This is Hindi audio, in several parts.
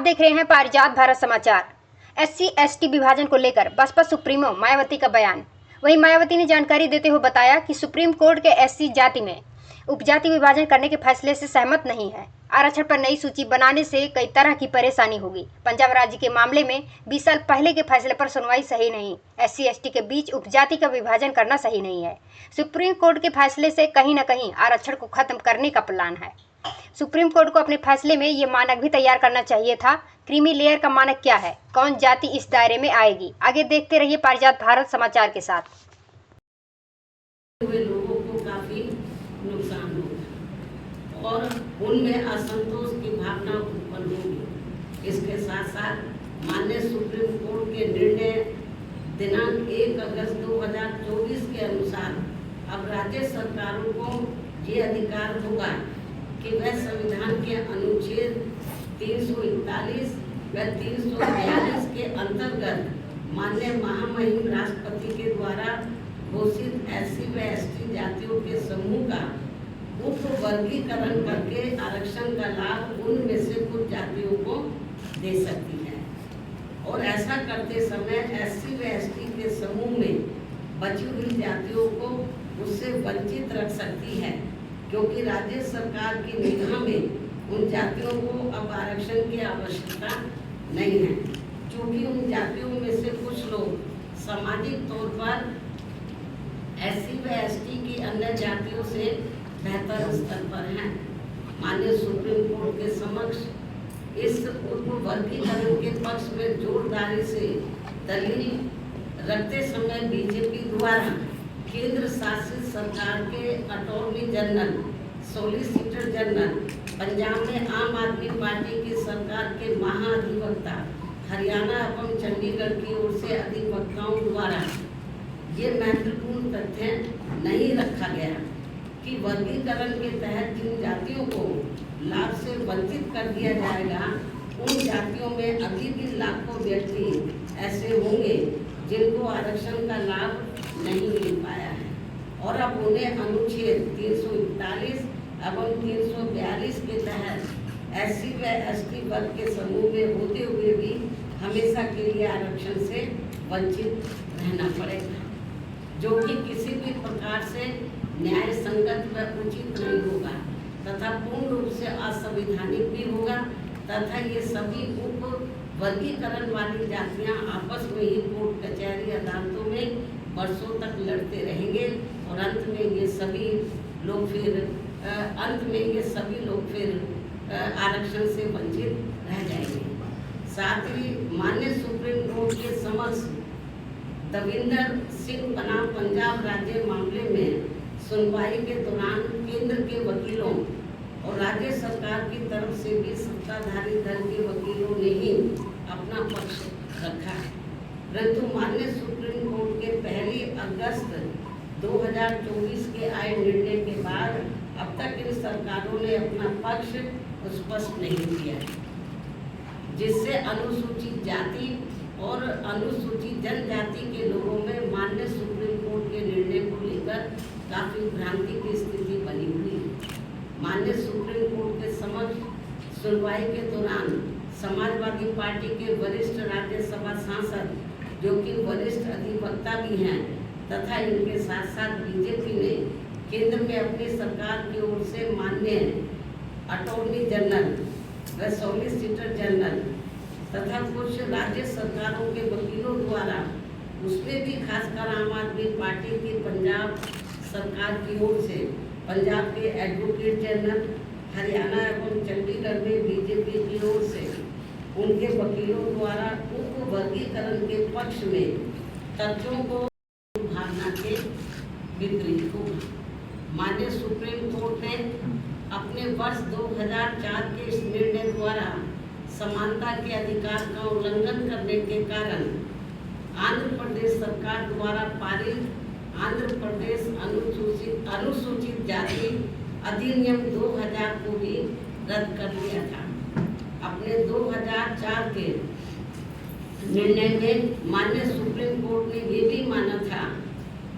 आप देख रहे हैं पारिजात भारत समाचार। SC/ST विभाजन को लेकर बसपा सुप्रीमो मायावती का बयान। वहीं मायावती ने जानकारी देते हुए बताया कि सुप्रीम कोर्ट के SC जाति में उपजाति विभाजन करने के फैसले से सहमत नहीं है। आरक्षण पर नई सूची बनाने से कई तरह की परेशानी होगी। पंजाब राज्य के मामले में 20 साल पहले के फैसले पर सुनवाई सही नहीं। SC/ST के बीच उपजाति का विभाजन करना सही नहीं है। सुप्रीम कोर्ट के फैसले से कहीं न कहीं आरक्षण को खत्म करने का प्लान है। सुप्रीम कोर्ट को अपने फैसले में ये मानक भी तैयार करना चाहिए था। क्रीमी लेयर का मानक क्या है, कौन जाति इस दायरे में आएगी? आगे देखते रहिए पारिजात भारत समाचार के साथ। लोगों को काफी नुकसान होगा और उनमें असंतोष की भावना उत्पन्न होगी। इसके साथ साथ माननीय सुप्रीम कोर्ट के निर्णय दिनांक 1 अगस्त 2024 के अनुसार अब राज्य सरकारों को ये अधिकार होगा कि वह संविधान के अनुच्छेद 341 व 342 के अंतर्गत माननीय महामहिम राष्ट्रपति के द्वारा घोषित SC व ST जातियों के समूह का उप वर्गीकरण करके आरक्षण का लाभ उनमें से कुछ जातियों को दे सकती है और ऐसा करते समय SC व ST के समूह में बची हुई जातियों को उससे वंचित रख सकती है, क्योंकि राज्य सरकार की निगाह में उन जातियों को अब आरक्षण की आवश्यकता नहीं है, क्योंकि उन जातियों में से कुछ लोग सामाजिक तौर पर SC व ST की अन्य जातियों से बेहतर स्तर पर हैं। माननीय सुप्रीम कोर्ट के समक्ष इस उप वर्गीकरण के पक्ष में जोरदारी से दलील रखते समय बीजेपी द्वारा केंद्र शासित सरकार के attorney general, solicitor general, Punjab में आम आदमी पार्टी की सरकार के महाधिवक्ता, हरियाणा एवं चंडीगढ़ की ओर से अधिवक्ताओं द्वारा ये महत्वपूर्ण तथ्य नहीं रखा गया कि वर्गीकरण के तहत जिन जातियों को लाभ से वंचित कर दिया जाएगा, उन जातियों में अभी भी लाखों व्यक्ति ऐसे होंगे जिनको आरक्षण का लाभ नहीं मिल पाया है और अब उन्हें अनुच्छेद 341 एवं 342 के तहत SC व ST वर्ग के समूह में होते हुए भी हमेशा के लिए आरक्षण से वंचित रहना पड़ेगा, जो कि किसी भी प्रकार से न्याय संगत व उचित नहीं होगा तथा पूर्ण रूप से असंवैधानिक भी होगा तथा ये सभी उप वर्गीकरण वाली जातियां आपस में ही कोर्ट कचहरी अदालतों में वर्षों तक लड़ते रहेंगे और अंत में ये सभी लोग फिर आरक्षण से वंचित रह जाएंगे। साथ ही माननीय सुप्रीम कोर्ट के समक्ष दविंदर सिंह बनाम पंजाब राज्य मामले में सुनवाई के दौरान केंद्र के वकीलों और राज्य सरकार की तरफ से भी सत्ताधारी दल के वकीलों ने ही अपना पक्ष रखा है, परंतु माननीय सुप्रीम कोर्ट के 1 अगस्त 2024 के आए निर्णय के बाद अब तक इन सरकारों ने अपना पक्ष स्पष्ट नहीं किया, जिससे अनुसूचित जाति और अनुसूचित जनजाति के लोगों में माननीय सुप्रीम कोर्ट के निर्णय को लेकर काफी भ्रांति की स्थिति बनी हुई है। माननीय सुप्रीम कोर्ट के समक्ष सुनवाई के दौरान समाजवादी पार्टी के वरिष्ठ राज्यसभा सांसद, जो कि वरिष्ठ अधिवक्ता भी हैं, तथा इनके साथ साथ बीजेपी ने केंद्र में अपनी सरकार की ओर से माननीय अटॉर्नी जनरल व सॉलिसिटर जनरल तथा कुछ राज्य सरकारों के वकीलों द्वारा, उसमें भी खासकर आम आदमी पार्टी की पंजाब सरकार की ओर से पंजाब के एडवोकेट जनरल, हरियाणा एवं चंडीगढ़ में बीजेपी की ओर से उनके वकीलों द्वारा उप वर्गीकरण के पक्ष में तथ्यों को भावना के विपरीत होगा। माननीय सुप्रीम कोर्ट ने अपने वर्ष 2004 के इस निर्णय द्वारा समानता के अधिकार का उल्लंघन करने के कारण आंध्र प्रदेश सरकार द्वारा पारित आंध्र प्रदेश अनुसूचित जाति अधिनियम 2000 को भी रद्द कर दिया था। अपने 2004 के निर्णय में माननीय सुप्रीम कोर्ट ने ये भी माना था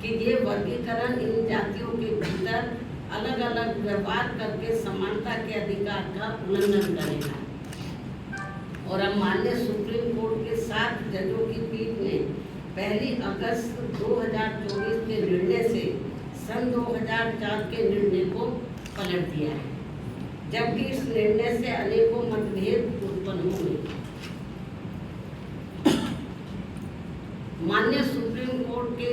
कि ये वर्गीकरण इन जातियों के भीतर अलग अलग व्यवहार करके समानता के अधिकार का उल्लंघन करेगा और अब माननीय सुप्रीम कोर्ट के 7 जजों की पीठ ने 1 अगस्त 2024 के निर्णय से सन 2004 के निर्णय को पलट दिया है, जबकि इस निर्णय से अनेकों मतभेद उत्पन्न हुए। माननीय सुप्रीम कोर्ट के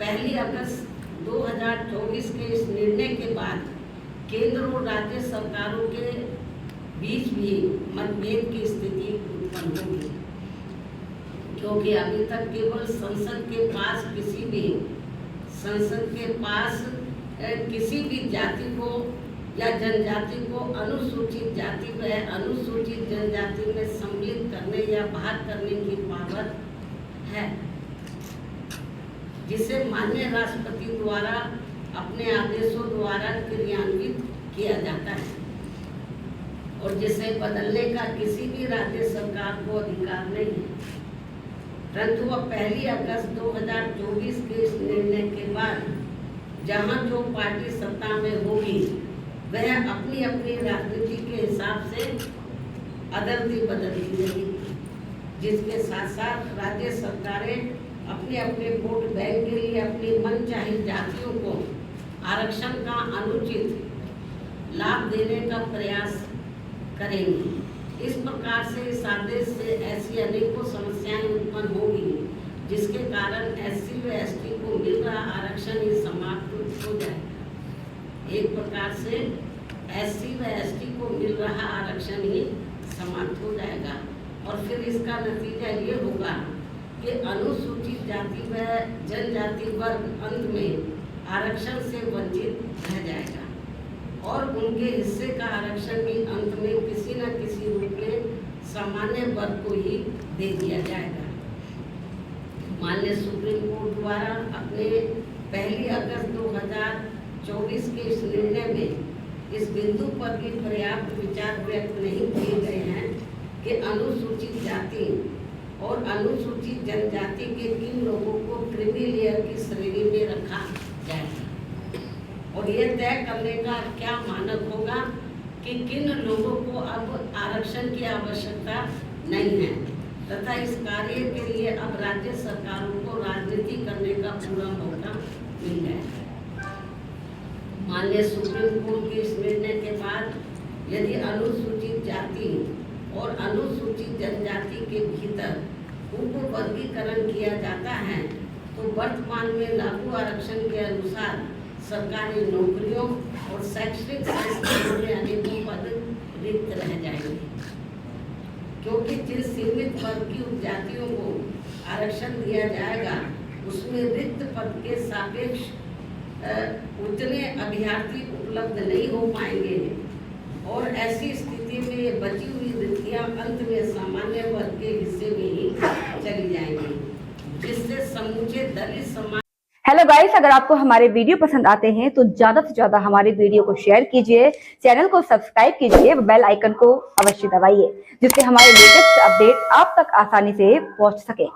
1 अगस्त 2024 के इस निर्णय के बाद केंद्र और राज्य सरकारों के बीच भी मतभेद की स्थिति उत्पन्न होगी, क्योंकि अभी तक केवल संसद के पास किसी भी जाति को या जनजाति को अनुसूचित जाति व अनुसूचित जनजाति में सम्मिलित करने या बाहर करने की पावर है, जिसे माननीय राष्ट्रपति द्वारा अपने आदेशों द्वारा क्रियान्वित किया जाता है और जिसे बदलने का किसी भी राज्य सरकार को अधिकार नहीं है। परंतु वह 1 अगस्त 2024 के इस निर्णय के बाद जहां जो पार्टी सत्ता में होगी वह अपनी अपनी राजनीति के हिसाब से अदलती बदलती रहेगी, जिसके साथ साथ राज्य सरकारें अपने अपने वोट बैंक के लिए अपनी मनचाही जातियों को आरक्षण का अनुचित लाभ देने का प्रयास करेंगी। इस प्रकार से इस आदेश से ऐसी अनेकों समस्याएं उत्पन्न होगी, जिसके कारण SC व ST को मिल रहा आरक्षण ही समाप्त हो जाएगा। एक प्रकार से SC व ST को मिल रहा आरक्षण ही समाप्त हो जाएगा और फिर इसका नतीजा ये होगा कि अनुसूचित जाति व जनजाति वर्ग अंत में आरक्षण से वंचित रह जाएगा और उनके हिस्से का आरक्षण भी अंत में किसी न किसी रूप में सामान्य वर्ग को ही दे दिया जाएगा। माननीय सुप्रीम कोर्ट द्वारा अपने 1 अगस्त 2024 के इस निर्णय में इस बिंदु पर भी पर्याप्त विचार व्यक्त नहीं किए गए हैं कि अनुसूचित जाति और अनुसूचित जनजाति के किन लोगों को क्रीमी लेयर की श्रेणी में रखा जाएगा और यह तय करने का क्या मानक होगा कि किन लोगों को अब आरक्षण की आवश्यकता नहीं है तथा इस कार्य के लिए अब राज्य सरकारों को राजनीति करने का पूरा मौका मिल जाएगा। माननीय सुप्रीम कोर्ट के इस निर्णय के बाद यदि अनुसूचित जाति और अनुसूचित जनजाति के भीतर उप वर्गीकरण किया जाता है तो वर्तमान में लागू आरक्षण के अनुसार सरकारी नौकरियों और शैक्षणिक संस्थानों में अनेकों पद रिक्त रह जाएंगे, क्योंकि जिन सीमित वर्ग की उपजातियों को आरक्षण दिया जाएगा उसमें रिक्त पद के सापेक्ष उतने अभ्यर्थी उपलब्ध नहीं हो पाएंगे और ऐसी स्थिति में ये बची हुई रिक्तियां अंत में सामान्य वर्ग के हिस्से में ही चली जाएंगी, जिससे समूचे दलित समाज। हेलो गाइस, अगर आपको हमारे वीडियो पसंद आते हैं तो ज्यादा से ज्यादा हमारे वीडियो को शेयर कीजिए, चैनल को सब्सक्राइब कीजिए, बेल आइकन को अवश्य दबाइए, जिससे हमारे लेटेस्ट अपडेट आप तक आसानी से पहुंच सके।